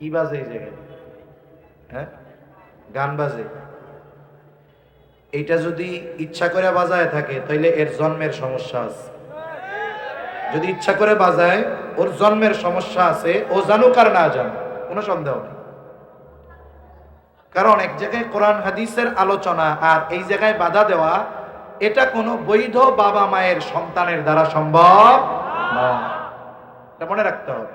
কি বাজে এই জায়গায়? হ্যাঁ, গান বাজে। এইটা যদি ইচ্ছা করে বাজায় থাকে তাইলে এর জন্মের সমস্যা আছে। যদি ইচ্ছা করে বাজায়, ওর জন্মের সমস্যা আছে। ও জানুক আর না জানুক, কোনো সন্দেহ নেই। কারণ এক জায়গায় কোরআন হাদিসের আলোচনা আর এই জায়গায় বাধা দেওয়া, এটা কোনো বৈধ বাবা মায়ের সন্তানের দ্বারা সম্ভব নয়। এটা মনে রাখতে হবে।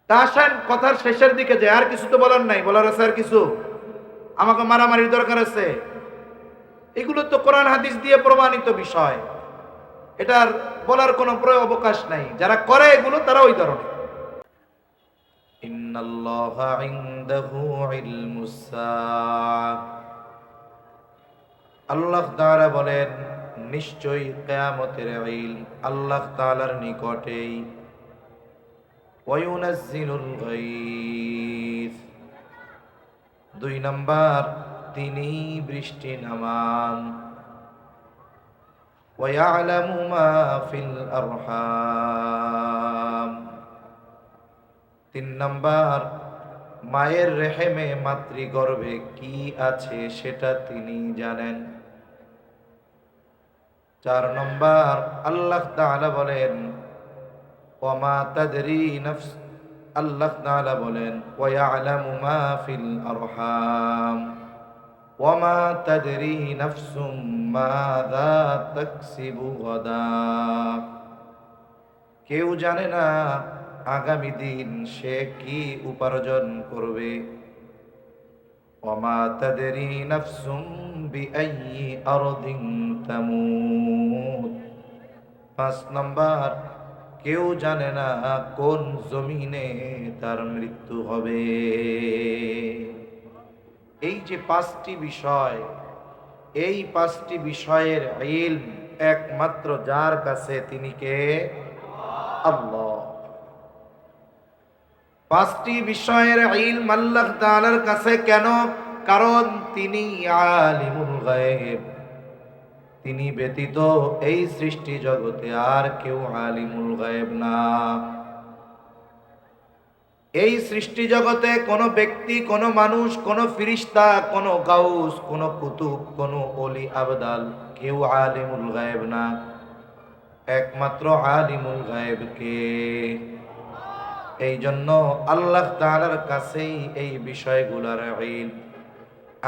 তা আসেন কথার শেষের দিকে, যে আর কিছু তো বলার নাই, বলার আছে আর কিছু? আমাকে মারামারির দরকার আছে? এগুলো তো কোরআন হাদিস দিয়ে প্রমাণিত বিষয়, এটার বলার কোনো অবকাশ নাই। যারা করে এগুলো তারা ওই ধরনের। ইন্নাল্লাহা ইনদাহু ইলমুস সাআহ, আল্লাহ তাআলা বলেন নিশ্চয়ই কিয়ামতের ইলম আল্লাহ তাআলার নিকটেই। ওয়া ইউনাজ্জিলুল গায়থ, দুই নাম্বার তিনি বৃষ্টি নামান। ওয়া ইয়ালামু মা ফিল আরহাম, তিন নাম্বার মায়ের রেহেমে মাতৃগর্ভে কি আছে সেটা তিনি জানেন। চার নম্বর আল্লাহ তাআলা বলেন ওয়া মা তাদরি নাফস, আল্লাহ তাআলা বলেন ওয়া ইয়ালামু মা ফিল আরহাম ওয়া মা তাদরি নাফসুম মাযা তাকসিবু গাদা, কেউ জানে না আগামী দিন সে কি উপার্জন করবে। ওয়া মা তাদরি নাফসুম বিআইয়ি আরদিন তামুত, পাঁচ নাম্বার কেউ জানে না কোন জমিনে তার মৃত্যু হবে। এই যে পাঁচটি বিষয়, এই পাঁচটি বিষয়ের ইলম একমাত্র যার কাছে, তিনি কে? আল্লাহ। পাঁচটি বিষয়ের ইলম আল্লাহ তাআলার কাছে কেন? কারণ তিনি আলিমুল গায়ব, তিনি ব্যতীত এই সৃষ্টি জগতে আর কেউ আলিমুল গায়ব না। এই সৃষ্টি জগতে কোনো ব্যক্তি, কোনো মানুষ, কোনো ফিরিস্তা, কোনো গাউস, কোনো কুতুব, কোনো ওলি আবদাল, কেউ আলিমুল গায়ব না। একমাত্র আলিমুল গায়ব কে? এই জন্য আল্লাহ তাআলার কাছেই এই বিষয়গুলোর ইলম।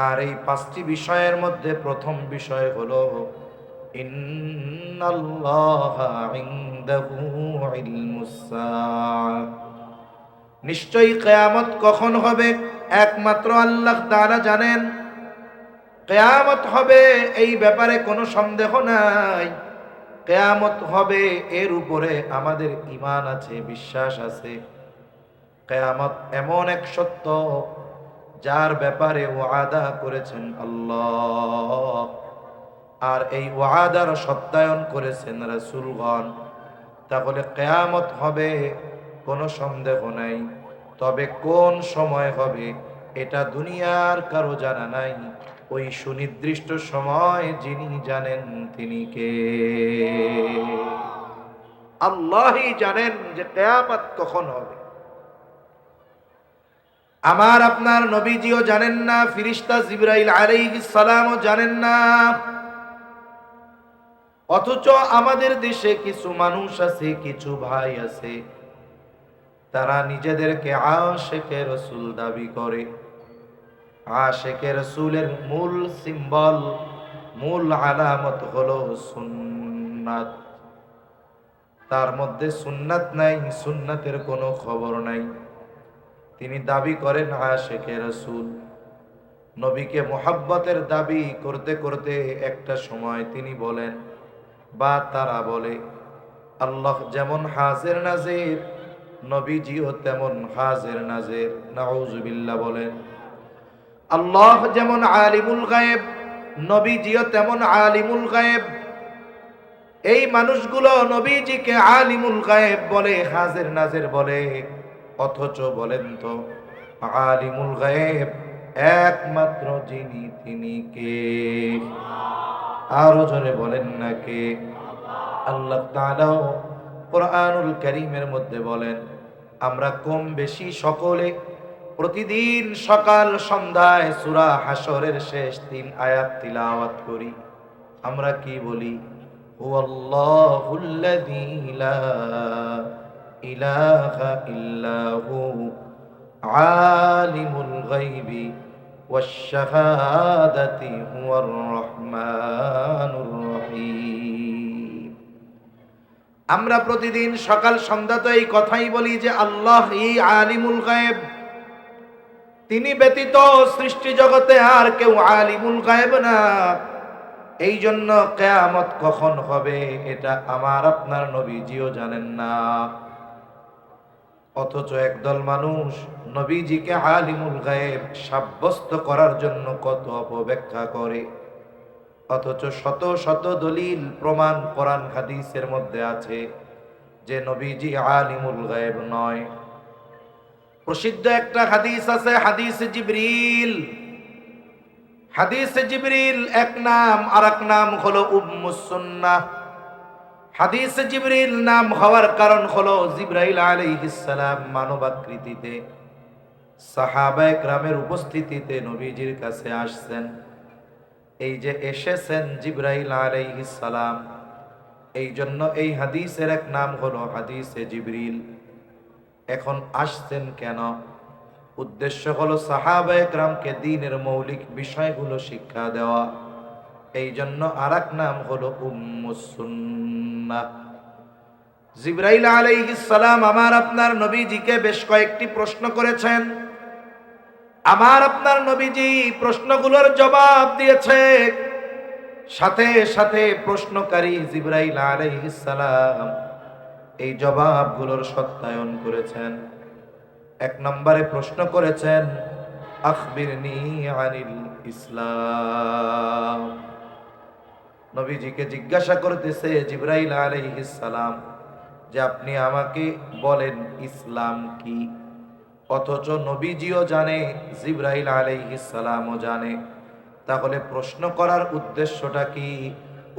আর এই পাঁচটি বিষয়ের মধ্যে প্রথম বিষয় হলো ইন্নাল্লাহা ইনদাহু ইলমুস সাআহ, নিশ্চয়ই কিয়ামত কখন হবে একমাত্র আল্লাহ তাআলা জানেন। কিয়ামত হবে এই ব্যাপারে কোনো সন্দেহ নাই। কিয়ামত হবে এর উপরে আমাদের ঈমান আছে, বিশ্বাস আছে। কিয়ামত এমন এক সত্য যার ব্যাপারে ওয়াদা করেছেন আল্লাহ, আর এই ওয়াদার সত্যায়ন করেছেন রাসূলগণ। তাহলে কিয়ামত হবে কোনো সন্দেহ নাই। তবে কোন সময় হবে এটা দুনিয়ার কারো জানা নাই। ওই সুনির্দিষ্ট সময় যিনি জানেন তিনি কে? আল্লাহই জানেন যে কিয়ামত কখন হবে। আমার আপনার নবীজিও জানেন না, ফিরিস্তা জিবরাইল আলাইহিস সালামও জানেন না। অথচ আমাদের দেশে কিছু মানুষ আছে, কিছু ভাই আছে, তারা নিজেদেরকে আশিকে রাসূল দাবি করে। আশিকে রাসূলের মূল সিম্বল, মূল আলামত হলো সুন্নাত। তার মধ্যে সুন্নাত নাই, সুন্নাতের কোনো খবর নাই। তিনি দাবি করেন আশিকে রাসূল। নবীকে মুহাব্বতের দাবি করতে করতে একটা সময় তিনি বলেন, বা তারা বলে, আল্লাহ যেমন হাজির নাজির, নবীজিও তেমন হাজির নাজির। নাউজুবিল্লাহ বলেন। আল্লাহ যেমন আলিমুল গায়েব, নবীজিও তেমন আলিমুল গায়েব। এই মানুষগুলো নবীজিকে আলিমুল গায়েব বলে, হাজির নাজির বলে। অথচ বলেন তো আলিমুল গায়েব একমাত্র যিনি, তিনি কে? আরো জোরে বলেন না কে? আল্লাহ তাআলা কোরআনুল কারীমের মধ্যে বলেন আমরা কম বেশি সকলে প্রতিদিন সকাল সন্ধ্যায় সূরা হাশরের শেষ 3 আয়াত তিলাওয়াত করি। আমরা কি বলি? হুয়াল্লাহুল্লাযী লা ইলাহা ইল্লা হু আলিমুল গায়বি ওয়াশ শাহাদাতি হুয়ার রহমানুর রহিম। আমরা প্রতিদিন সকাল সন্ধ্যা তো এই কথাই বলি যে আল্লাহই আলিমুল গায়ব, তিনি ব্যতীত সৃষ্টি জগতে আর কেউ আলিমুল গায়ব না। এই জন্য কিয়ামত কখন হবে এটা আমার আপনার নবীজিও জানেন না। অথচ একদল মানুষ নবীজিকে আলিমুল গায়ব সাব্যস্ত করার জন্য কত অপব্যাখ্যা করে। অথচ শত শত দলিল প্রমাণ কোরআন হাদিসের মধ্যে আছে যে নবীজি আলিমুল গায়ব নয়। প্রসিদ্ধ একটা হাদিস আছে, হাদিসে জিবরিল। হাদিসে জিবরিল এক নাম, আর এক নাম হলো উম্মুস সুন্নাহ। হাদিসে জিবরিল নাম হওয়ার কারণ হলো জিবরাইল আলাইহিস সালাম মানবাকৃতিতে সাহাবায়ে কেরামের উপস্থিতিতে নবীজির কাছে আসছেন। এই যে এসেছেন জিবরাইল আলাইহিস সালাম, এই জন্য এই হাদিসের এক নাম হলো হাদিসে জিবরিল। এখন আসছেন কেন? উদ্দেশ্য হলো সাহাবায়ে কেরামকে দ্বীনের মৌলিক বিষয়গুলো শিক্ষা দেওয়া। এই জন্য আরেক নাম হলো উম্মুস সুন্নাহ। জিবরাইল আলাইহিস সালাম আমার আপনার নবীজিকে বেশ কয়েকটি প্রশ্ন করেছেন। আমার আপনার নবীজি প্রশ্নগুলোর জবাব দিয়েছে। সাথে সাথে প্রশ্নকারী জিবরাইল আলাইহিস সালাম এই জবাবগুলোর সত্যায়ন করেছেন। এক নম্বরে প্রশ্ন করেছেন, আখবিরনি আনিল ইসলাম। নবীজিকে জিজ্ঞাসা করতেছে জিবরাইল আলাইহিস সালাম যে আপনি আমাকে বলেন ইসলাম কি। অথচ নবীজিও জানে, জিবরাইল আলাইহিস সালামও জানে। তাহলে প্রশ্ন করার উদ্দেশ্যটা কি?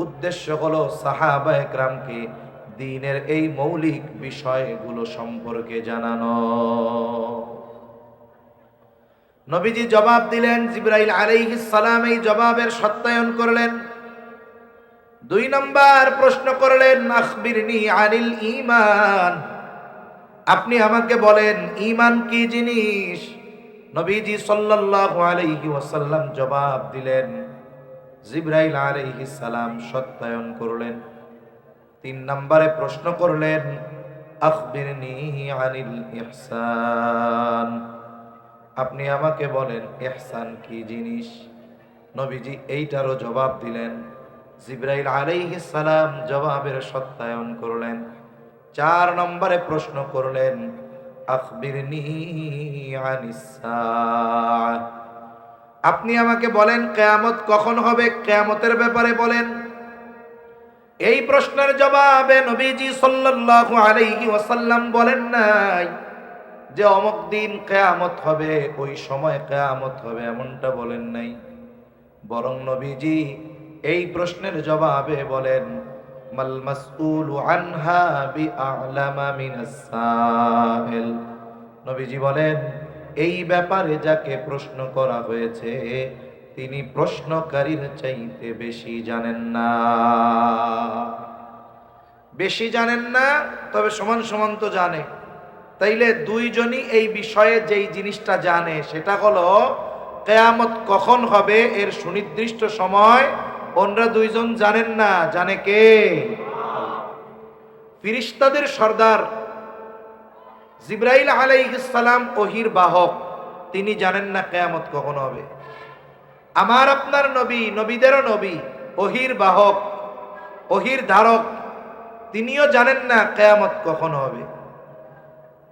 উদ্দেশ্য হলো সাহাবায়ে কেরামকে দ্বীনের এই মৌলিক বিষয়গুলো সম্পর্কে জানানো। নবীজি জবাব দিলেন, জিবরাইল আলাইহিস সালাম এই জবাবের সত্যায়ন করলেন। 2 নম্বর প্রশ্ন করলেন, আখবিরনি আনিল ঈমান। আপনি আমাকে বলেন ঈমান কি জিনিস। নবীজি সাল্লাল্লাহু আলাইহি ওয়াসাল্লাম জবাব দিলেন, জিবরাইল আলাইহিস সালাম সত্যায়ন করলেন। 3 নম্বরে প্রশ্ন করলেন, আখবিরনি আনিল ইহসান। আপনি আমাকে বলেন ইহসান কি জিনিস। নবীজি এইটারও জবাব দিলেন। জিবরাইল আলাইহিস সালাম জবাবের সত্যায়ন করলেন। 4 নম্বরে প্রশ্ন করলেন, আখবিরনি আনিস সাআহ। আপনি আমাকে বলেন কিয়ামত কখন হবে, কিয়ামতের ব্যাপারে বলেন। এই প্রশ্নের জবাবে নবীজি সাল্লাল্লাহু আলাইহি ওয়াসাল্লাম বলেন নাই যে অমুক দিন কিয়ামত হবে, ওই সময় কিয়ামত হবে, এমনটা বলেন নাই। বরং নবীজি এই প্রশ্নের জবাবে বলেন, মাল মাসউলু আনহা বিআলামা মিনাস সাইল। নবীজি বলেন এই ব্যাপারে যাকে প্রশ্ন করা হয়েছে তিনি প্রশ্নকারীর চাইতে বেশি জানেন না। বেশি জানেন না, তবে সমান সমান তো জানে। তাইলে দুইজনই এই বিষয়ে যেই জিনিসটা জানে সেটা হলো কিয়ামত কখন হবে এর সুনির্দিষ্ট সময় ওনরা দুইজন জানেন না। জানে কে? ফেরেশতাদের সর্দার জিবরাইল আলাইহিস সালাম ওহীর বাহক, তিনি জানেন না কিয়ামত কখন হবে। আমার আপনার নবী, নবীদেরও নবী, ওহীর বাহক, ওহীর ধারক, তিনিও জানেন না কিয়ামত কখন হবে।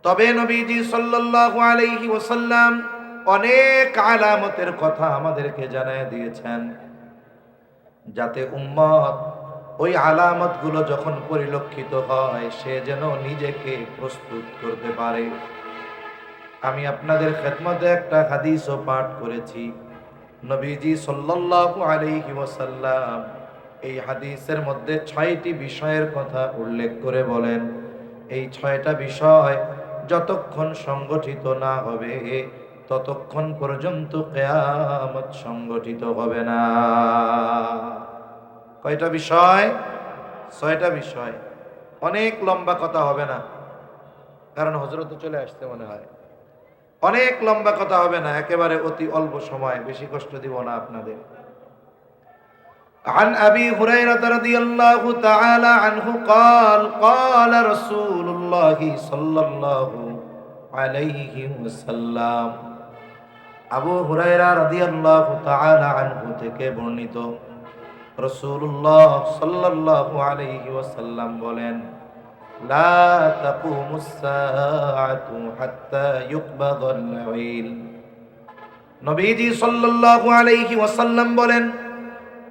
তবে নবীজি সাল্লাল্লাহু আলাইহি ওয়াসাল্লাম অনেক আলামতের কথা আমাদেরকে জানায় দিয়েছেন, যাতে উম্মত ওই আলামতগুলো যখন পরিলক্ষিত হয় সে যেন নিজেকে প্রস্তুত করতে পারে। আমি আপনাদের খেদমতে একটা হাদিসও পাঠ করেছি। নবীজি সাল্লাল্লাহু আলাইহি ওয়াসাল্লাম এই হাদিসের মধ্যে 6টি বিষয়ের কথা উল্লেখ করে বলেন, এই 6টা বিষয় যতক্ষণ সংগঠিত না হবে ততক্ষণ পর্যন্ত কিয়ামত সংগঠিত হবে না। কয়টা বিষয়? 6টা বিষয়। অনেক লম্বা কথা হবে না, কারণ হযরত চলে আসতে মনে হয়। অনেক লম্বা কথা হবে না, একেবারে অতি অল্প সময়, বেশি কষ্ট দিব না আপনাদের। عن أبي هريرة رضي الله تعالى عنه قال قال رسول الله صلى الله عليه وسلم আবু হুরায়রা রাদিয়াল্লাহু তাআলা আনহু থেকে বর্ণিত, রাসূলুল্লাহ সাল্লাল্লাহু আলাইহি ওয়াসাল্লাম বলেন, লা তাকুমুস সাআতু হাত্তা ইউকবাদাল ইল। নবীজি সাল্লাল্লাহু আলাইহি ওয়াসাল্লাম বলেন,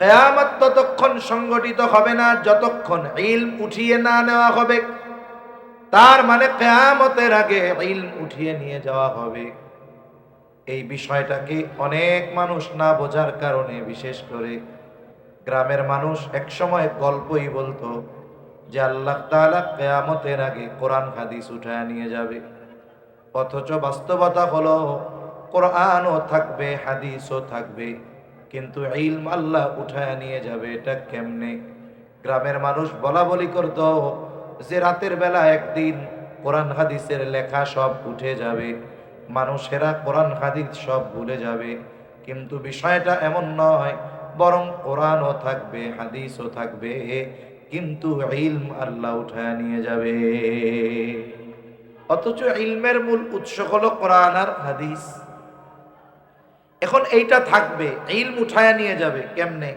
কিয়ামত ততক্ষণ সংগঠিত হবে না যতক্ষণ ইলম উঠিয়ে না নেওয়া হবে। তার মানে কিয়ামতের আগে ইলম উঠিয়ে নিয়ে যাওয়া হবে। এই বিষয়টাকে অনেক মানুষ না বোঝার কারণে, বিশেষ করে গ্রামের মানুষ একসময় গল্পই বলতো যে আল্লাহ তাআলা কিয়ামতের আগে কোরআন হাদিস উঠায় নিয়ে যাবে। অথচ বাস্তবতা হলো কোরআনও থাকবে, হাদিসও থাকবে, কিন্তু ইলম আল্লাহ উঠায় নিয়ে যাবে। এটা কেমনে? গ্রামের মানুষ বলা বলি করত যে রাতের বেলা একদিন কোরআন হাদিসের লেখা সব উঠে যাবে, মানুষেরা কোরআন হাদিস সব ভুলে যাবে। কিন্তু বিষয়টা এমন নয়, বরং কোরআনও থাকবে, হাদিসও থাকবে, কিন্তু ইলম আল্লাহ উঠায় নিয়ে যাবে। অথচ ইলমের মূল উৎস হলো কোরআন আর হাদিস। এখন এইটা থাকবে, ইলম উঠায় নিয়ে যাবে কেমনে?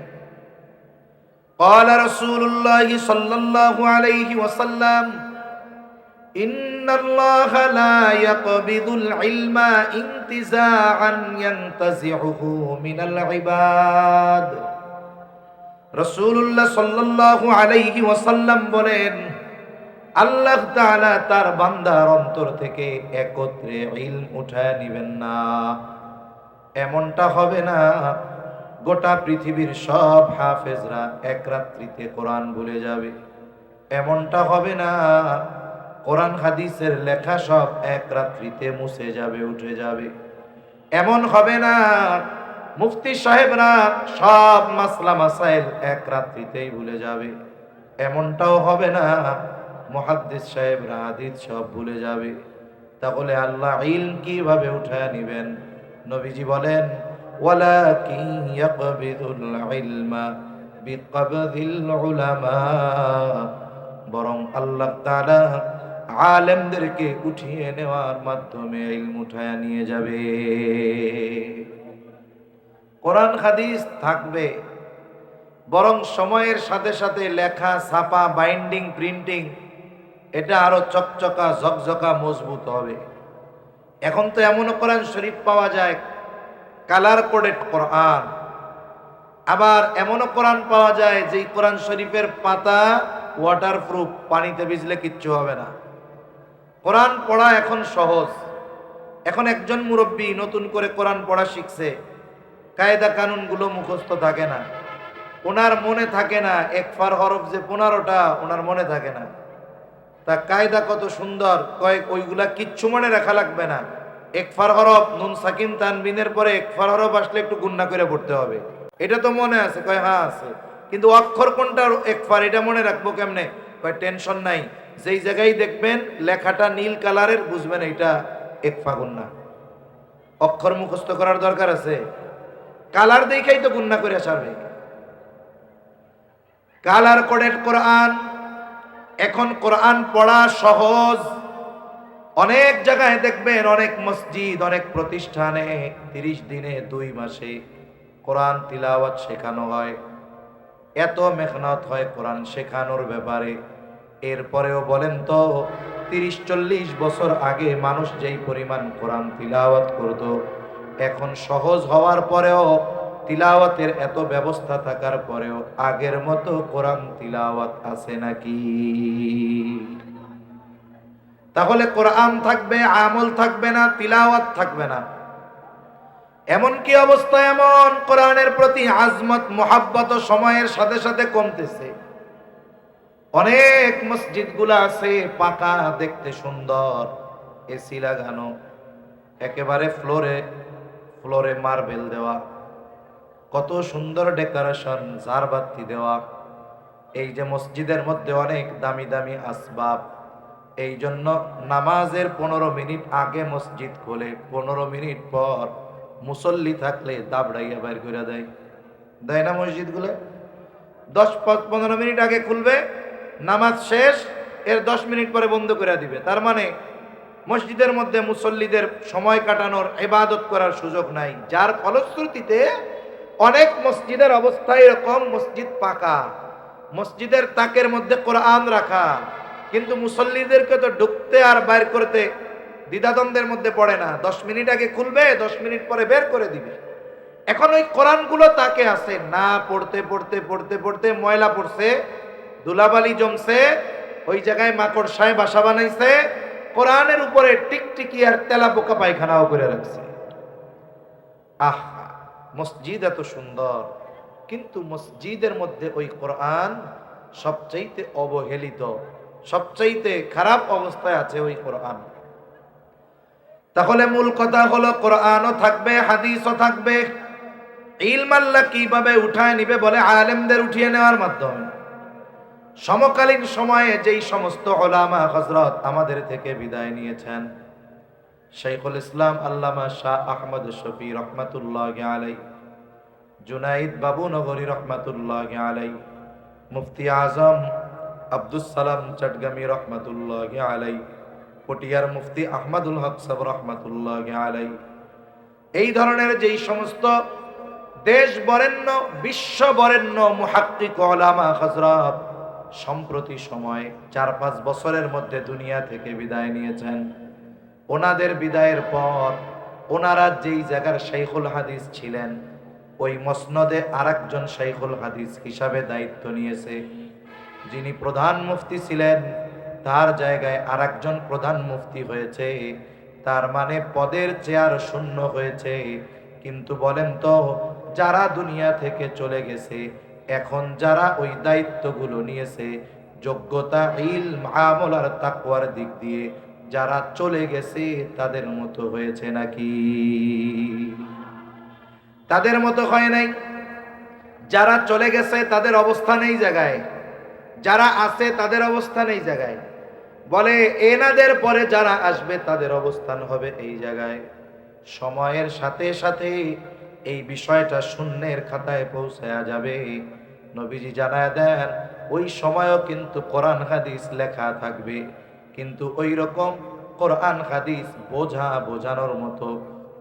قال رسول الله صلى الله عليه وسلم إن الله لا يقبض العلم انتزاعا ينتزعه من العباد। রাসূলুল্লাহ সাল্লাল্লাহু আলাইহি ওয়াসাল্লাম বলেন, আল্লাহ তাআলা তার বান্দার অন্তর থেকে একত্রে ইলম উঠায় নেবেন না। এমনটা হবে না গোটা পৃথিবীর সব হাফেজরা এক রাত্রিতে কোরআন ভুলে যাবে। এমনটা হবে না কোরআন হাদিসের লেখা সব এক রাত্রিতে মুছে যাবে, উঠে যাবে। এমন হবে না মুফতি সাহেবরা সব মাসলা মাসাইল এক রাত্রিতেই ভুলে যাবে। এমনটাও হবে না মুহাদ্দিস সাহেবরা হাদিস সব ভুলে যাবে। তাহলে আল্লাহ ইলম কিভাবে উঠায় নেবেন? নবীজি বলেন, ওয়ালাকিন ইয়াকবিদুল ইলমা বিকবদিল উলামা। বরং আল্লাহ তাআলা আলেমদেরকে উঠিয়ে নেওয়ার মাধ্যমে ইলম উঠায় নিয়ে যাবে। কোরআন হাদিস থাকবে, বরং সময়ের সাথে সাথে লেখা, ছাপা, বাইন্ডিং, প্রিন্টিং এটা আরো চকচকা ঝকঝকা মজবুত হবে। এখন তো এমনও কোরআন শরীফ পাওয়া যায় কালার কোডেড কোরআন, আবার এমনও কোরআন পাওয়া যায় যে কোরআন শরীফের পাতা ওয়াটারপ্রুফ, পানিতে ভিজলে কিচ্ছু হবে না। কোরআন পড়া এখন সহজ। এখন একজন মুরব্বী নতুন করে কোরআন পড়া শিখছে, কায়দা কানুনগুলো মুখস্থ থাকে না, ওনার মনে থাকে না, একফার হরফ যে 15টা ওনার মনে থাকে না। তা কায়দা কত সুন্দর, কয়েক ওইগুলা কিচ্ছু মনে রাখা লাগবে না। একফার হরফ, নুন সাকিন তানবিনের পরে একফার হরফ আসলে একটু গুন্না করে পড়তে হবে, এটা তো মনে আছে? কয় হ্যাঁ আছে। কিন্তু অক্ষর কোনটা একফার এটা মনে রাখবো কেমনে? কয় টেনশন নাই, যেই জায়গায় দেখবেন লেখাটা নীল কালারের বুঝবেন এটা একফা গুন্না। অক্ষর মুখস্থ করার দরকার আছে? কালার দেখাই তো গুন্না করে আসবে। কালার কোডেড কোরআন। এখন কোরআন পড়া সহজ। অনেক জায়গায় দেখবেন, অনেক মসজিদ, অনেক প্রতিষ্ঠানে 30 দিনে 2 মাসে কোরআন তিলাওয়াত শেখানো হয়। এত মেহনত হয় কোরআন শেখানোর ব্যাপারে। এরপরেও বলেন তো 30-40 বছর আগে মানুষ যেই পরিমাণ কোরআন তিলাওয়াত করত, এখন সহজ হওয়ার পরেও, তিলাওয়াতের এত ব্যবস্থা থাকার পরেও আগের মতো কোরআন তিলাওয়াত আছে নাকি? তাহলে কোরআন থাকবে, আমল থাকবে না, তিলাওয়াত থাকবে না। এমন কি অবস্থা? এমন কোরআনের প্রতি আজমত, মোহাব্বত সময়ের সাথে সাথে কমতেছে। অনেক মসজিদগুলো আছে পাকা, দেখতে সুন্দর, এসি লাগানো, একেবারে ফ্লোরে ফ্লোরে মার্বেল দেওয়া, কত সুন্দর ডেকোরেশন, ঝাড়বাতি দেওয়া। এই যে মসজিদের মধ্যে অনেক দামি দামি আসবাব, এই জন্য নামাজের 15 মিনিট আগে মসজিদ খোলে, 15 মিনিট পর মুসল্লি থাকলে দাবড়াইয়া বাইর করে দেয়, দেয় না মসজিদগুলো? 10-15 মিনিট আগে খুলবে, নামাজ শেষ, এর 10 মিনিট পরে বন্ধ করে দিবে। তার মানে মসজিদের মধ্যে মুসল্লিদের সময় কাটানোর, ইবাদত করার সুযোগ নাই, যার ফলশ্রুতিতে অনেক মসজিদের অবস্থা এরকম, মসজিদ পাকা, মসজিদের তাকের মধ্যে কোরআন রাখা, কিন্তু মুসল্লিদেরকে তো ঢুকতে আর বাইর করতে দ্বিধাদ্বন্দ্বের মধ্যে পড়ে না। 10 মিনিট আগে খুলবে, 10 মিনিট পরে বের করে দিবে। এখন ওই কোরআনগুলো তাকে আছে না, পড়তে পড়তে পড়তে পড়তে ময়লা পড়ছে, ধুলাবালি জমছে, ওই জায়গায় মাকড়সায় বাসা বানাইছে, কোরআনের উপরে টিকটিকি আর তেলা পোকা পায়খানাও করে রাখছে। আহ, মসজিদ এত সুন্দর, কিন্তু মসজিদের মধ্যে ওই কোরআন সবচাইতে অবহেলিত, সবচাইতে খারাপ অবস্থায় আছে ওই কোরআন। তাহলে মূল কথা হলো কোরআনও থাকবে, হাদিসও থাকবে। ইলম আল্লাহ কিভাবে উঠায় নিবে? বলে আলেমদের উঠিয়ে নেওয়ার মাধ্যমে। সমকালীন সময়ে যেই সমস্ত উলামা হযরত আমাদের থেকে বিদায় নিয়েছেন, শাইখুল ইসলাম আল্লামা শাহ আহমদ শফি রহমাতুল্লাহি আলাইহি, জুনাইদ বাবু নগরী রহমাতুল্লাহি আলাইহি, মুফতি আজম আব্দুস সালাম চটগামী রহমাতুল্লাহি আলাইহি, পটিয়ার মুফতি আহমদুল হক সাহেব রহমাতুল্লাহি আলাইহি, এই ধরনের যেই সমস্ত দেশ বরেণ্য, বিশ্ব বরেণ্য মুহাক্কিক উলামা হযরত সম্প্রতি সময় 4-5 বছরের মধ্যে দুনিয়া থেকে বিদায় নিয়েছেন, ওনাদের বিদায়ের পর ওনারা যেই জায়গার শাইখুল হাদিস ছিলেন, ওই মসনদে আরেকজন শাইখুল হাদিস হিসাবে দায়িত্ব নিয়েছে। যিনি প্রধান মুফতি ছিলেন, তার জায়গায় আরেকজন প্রধান মুফতি হয়েছে। তার মানে পদের চেয়ার শূন্য হয়েছে। কিন্তু বলেন তো, যারা দুনিয়া থেকে চলে গেছে, এখন যারা ওই দায়িত্বগুলো নিয়েছে, যোগ্যতা, ইলম, আমল আর তাকওয়ার দিক দিয়ে যারা চলে গেছে, তাদের মতো হয়েছে নাকি? তাদের মতো হয় নাই। যারা চলে গেছে তাদের অবস্থান এই জায়গায়, যারা আছে তাদের অবস্থান এই জায়গায়। বলে এনাদের পরে যারা আসবে তাদের অবস্থান হবে এই জায়গায়। সময়ের সাথে সাথে এই বিষয়টা শূন্যের খাতায় পৌঁছায়া যাবে। নবীজি জানায় দেন, ওই সময়ও কিন্তু কোরআন হাদিস লেখা থাকবে, কিন্তু ওই রকম কোরআন হাদিস বোঝানোর মতো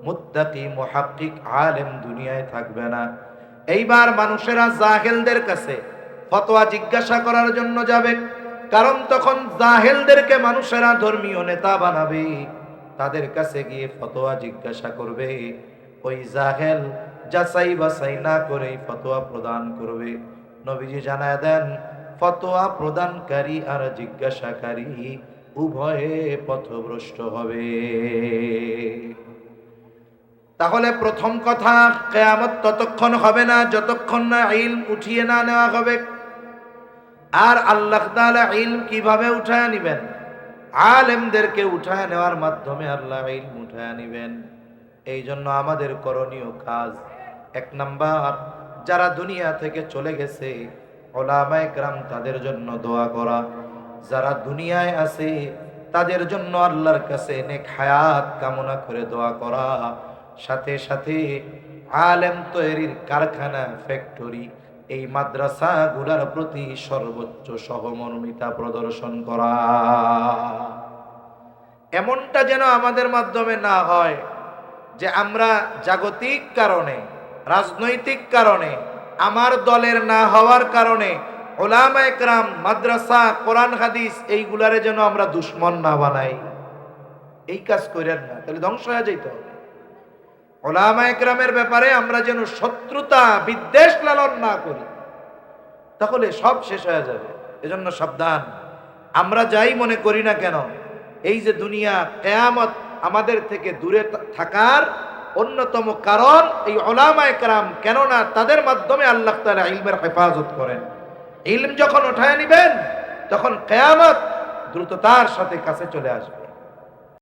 মুত্তাকি মুহাক্কিক আলেম দুনিয়ায় থাকবে না। এইবার মানুষেরা জাহেলদের কাছে ফতোয়া জিজ্ঞাসা করার জন্য যাবে, কারণ তখন জাহেলদেরকে মানুষেরা ধর্মীয় নেতা বানাবে। তাদের কাছে গিয়ে ফতোয়া জিজ্ঞাসা করবে, ওই জাহেল যাচাই বাছাই না করে ফতোয়া প্রদান করবে। নবীজি জানায় দেন, ফতোয়া প্রদানকারী আর জিজ্ঞাসাকারী উভয়ে পথভ্রষ্ট হবে। তাহলে প্রথম কথা, কিয়ামত ততক্ষণ হবে না যতক্ষণ না ইলম উঠিয়ে না নেওয়া হবে। আর আল্লাহ তাআলা ইলম কিভাবে উঠায় নিবেন? আলেমদেরকে উঠায় নেওয়ার মাধ্যমে আল্লাহ ইলম উঠায় নিবেন। এই জন্য আমাদের করণীয় কাজ, 1 নাম্বার, যারা দুনিয়া থেকে চলে গেছে উলামায়ে কেরাম, তাদের জন্য দোয়া করা। যারা দুনিয়ায় আছে তাদের জন্য আল্লাহর কাছে নেক হায়াত কামনা করে দোয়া করা। সাথে সাথে আলেম তৈরির কারখানা, ফ্যাক্টরি, এই মাদ্রাসাগুলোর প্রতি সর্বোচ্চ সহমর্মিতা প্রদর্শন করা। এমনটা যেন আমাদের মাধ্যমে না হয় যে আমরা জাগতিক কারণে, রাজনৈতিক কারণে, আমার দলের না হওয়ার কারণে উলামায়ে কেরাম, মাদ্রাসা, কোরআন হাদিস এইগুলারে যেন আমরা দুশ্মন না বানাই। এই কাজ করেন না, তাহলে ধ্বংস হয়ে যাইতে হবে। উলামায়ে কেরামের ব্যাপারে আমরা যেন শত্রুতা, বিদ্বেষ লালন না করি, তাহলে সব শেষ হয়ে যাবে। এজন্য সাবধান। আমরা যাই মনে করি না কেন, এই যে দুনিয়া, কিয়ামত আমাদের থেকে দূরে থাকার অন্যতম কারণ এই উলামায়ে কেরাম। কেননা তাদের মাধ্যমে আল্লাহ তাআলা ইলমের হেফাজত করেন। ইলম যখন উঠায় নিবেন, তখন কিয়ামত দ্রুততার সাথে কাছে চলে আসবে।